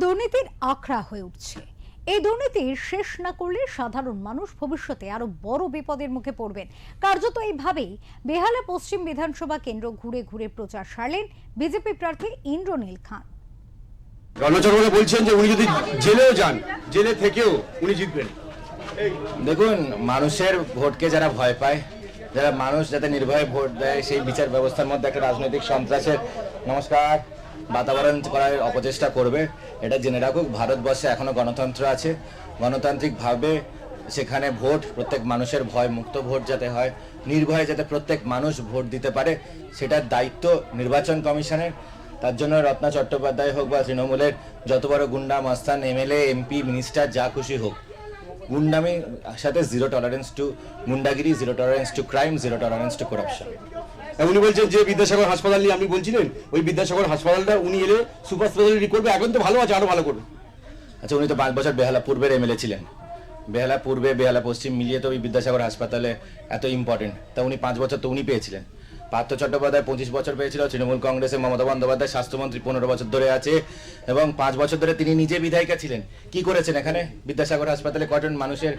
দুর্নীতির আখড়া হয়ে উঠছে। এই দুর্নীতি শেষ না করলে সাধারণ মানুষ ভবিষ্যতে আরো বড় বিপদের মুখে পড়বেন। কার্যত এইভাবেই বেহালা পশ্চিম বিধানসভা কেন্দ্র ঘুরে ঘুরে প্রচার সারলেন বিজেপি প্রার্থী ইন্দ্রনীল খান। রণচক্রবর্তী বলছেন যে উনি যদি জেলেও যান, জেলে থেকেও উনি জিতবেন। দেখুন, মানুষের ভোটকে যারা ভয় পায়, যারা মানুষ যাতে নির্ভয়ে ভোট দেয়, সেই বিচার ব্যবস্থার মধ্যে একটা রাজনৈতিক সন্ত্রাসের বাতাবরণ করার অপচেষ্টা করবে, এটা জেনে রাখুক। ভারতবর্ষে এখনো গণতন্ত্র আছে, গণতান্ত্রিকভাবে সেখানে ভোট প্রত্যেক মানুষের ভয় মুক্ত ভোট যাতে হয়, নির্ভয়ে যাতে প্রত্যেক মানুষ ভোট দিতে পারে, সেটার দায়িত্ব নির্বাচন কমিশনের। তার জন্য রত্না চট্টোপাধ্যায় হোক বা তৃণমূলের যত বড় গুন্ডা মাস্তান এমএলএ এমপি মিনিস্টার যা খুশি হোক, গুন্ডামি সাথে জিরো টলারেন্স টু গুন্ডাগিরি, zero tolerance to crime, zero tolerance to corruption. উনি বলছেন যে বিদ্যাসাগর হাসপাতাল নিয়ে আপনি বলছিলেন, ওই বিদ্যাসাগর হাসপাতালটা উনি এলে সুপার স্পেশালিটি করবে, এখন তো ভালো আছে, আরো ভালো করবে। আচ্ছা, উনি তো 5 বছর বেহালা পূর্বের এমএলএ ছিলেন। বেহালা পূর্বে বেহালা পশ্চিম মিলিয়ে তো ওই বিদ্যাসাগর হাসপাতালে এত ইম্পর্টেন্ট, তা উনি 5 বছর তো উনি পেয়েছিলেন। পার্থ চট্টোপাধ্যায় 25 বছর পেয়েছিল, তৃণমূল কংগ্রেসের মমতা বন্দ্যোপাধ্যায় স্বাস্থ্যমন্ত্রী 15 বছর ধরে আছে, এবং 5 বছর ধরে তিনি নিজে বিধায়িকা ছিলেন। কি করেছেন এখানে বিদ্যাসাগর হাসপাতালে? কজন মানুষের,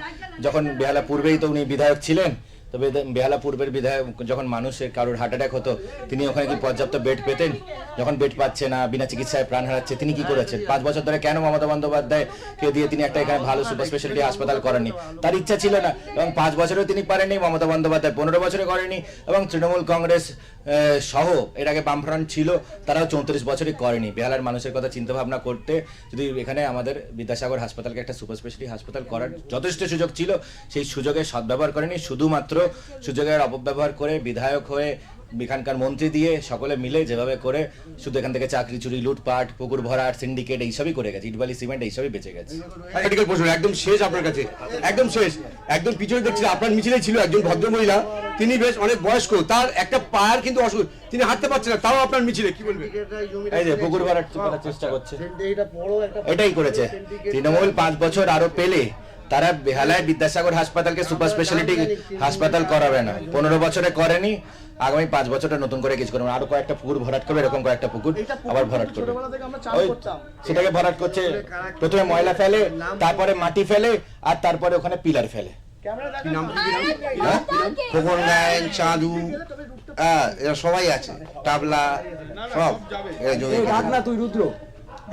যখন বেহালা পূর্বেই তো উনি বিধায়ক ছিলেন, তবে বেহালা পূর্বের বিধায়ক যখন মানুষের কারোর হার্ট অ্যাটাক হতো, তিনি ওখানে কি পর্যাপ্ত বেড পেতেন? যখন বেড পাচ্ছে না, বিনা চিকিৎসায় প্রাণ হারাচ্ছে, তিনি কি করেছেন? 5 বছর ধরে কেন মমতা বন্দ্যোপাধ্যায়কে দিয়ে তিনি একটা এখানে ভালো সুপার স্পেশালিটি হাসপাতাল করেননি? তার ইচ্ছা ছিল না, এবং 5 বছরেও তিনি পারেননি, মমতা বন্দ্যোপাধ্যায় 15 বছরে করেনি, এবং তৃণমূল কংগ্রেস সহ এর আগে বামফ্রন্ট ছিল, তারাও 34 বছরই করেনি। বেহালার মানুষের কথা চিন্তা ভাবনা করতে যদি এখানে আমাদের বিদ্যাসাগর হাসপাতালকে একটা সুপার স্পেশালিটি হাসপাতাল করার যথেষ্ট সুযোগ ছিল, সেই সুযোগের সদ্ব্যবহার করেনি, শুধুমাত্র সুযোগের অপব্যবহার করে বিধায়ক হয়ে এখানকার মন্ত্রী দিয়ে সকলে মিলে যেভাবে করে শুধু এখান থেকে চাকরি চুরি, লুটপাট, পুকুর ভরাট, সিন্ডিকেট এইসবই করে গেছে, ইটবালি সিমেন্ট এইসবই বেঁচে গেছে। মেডিকেল প্রশ্ন একদম শেষ আপনার কাছে, একদম শেষ। একদম পিছনে দেখছি আপনার মিছিলে ছিল একজন ভদ্রমহিলা, তিনি বেশ অনেক বয়স্ক, তার একটা পায়ের কিন্তু অসুখ, তিনি হাঁটতে পারছেন না, তাও আপনার মিছিলে কি বলবেন? এই যে পুকুর ভরাট করার চেষ্টা করছে, এটাই করেছে তৃণমূল। 5 বছর আরো পেলে তারা বেহালায় বিদ্যাসাগর হাসপাতালকে সুপার স্পেশালিটি হাসপাতাল করাবে না, 15 বছরে করেনি, আগামী 5 বছরটা নতুন করে কিছু করবে, আরো কয়েকটা পুকুর ভরাট করবে, এরকম কয়েকটা পুকুর আবার ভরাট করবে। ওই সেটাকে ভরাট করছে, প্রথমে ময়লা ফেলে, তারপরে মাটি ফেলে, আর তারপরে ওখানে পিলার ফেলে। খোকন গায়েন, চাঁদু, এরা সবাই আছে, টাবলা সব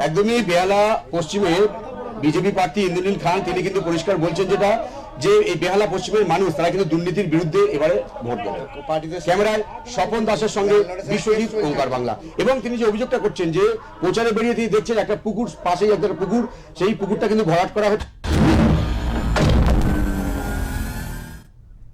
একদমই বেহালা পশ্চিমে বিজেপি প্রার্থী ইন্দ্রনীল খান তিনি কিন্তু পরিষ্কার বলছেন যেটা, যে এই বেহালা পশ্চিমের মানুষ তারা কিন্তু দুর্নীতির বিরুদ্ধে এবারে ভোট দেবে। ক্যামেরায় স্বপন দাসের সঙ্গে বিশ্বজিৎ, ওঙ্কার বাংলা। এবং তিনি যে অভিযোগটা করছেন যে প্রচারে বেরিয়ে তিনি দেখছেন একটা পুকুর পাশেই একটা পুকুর, সেই পুকুরটা কিন্তু ভরাট করা হচ্ছে।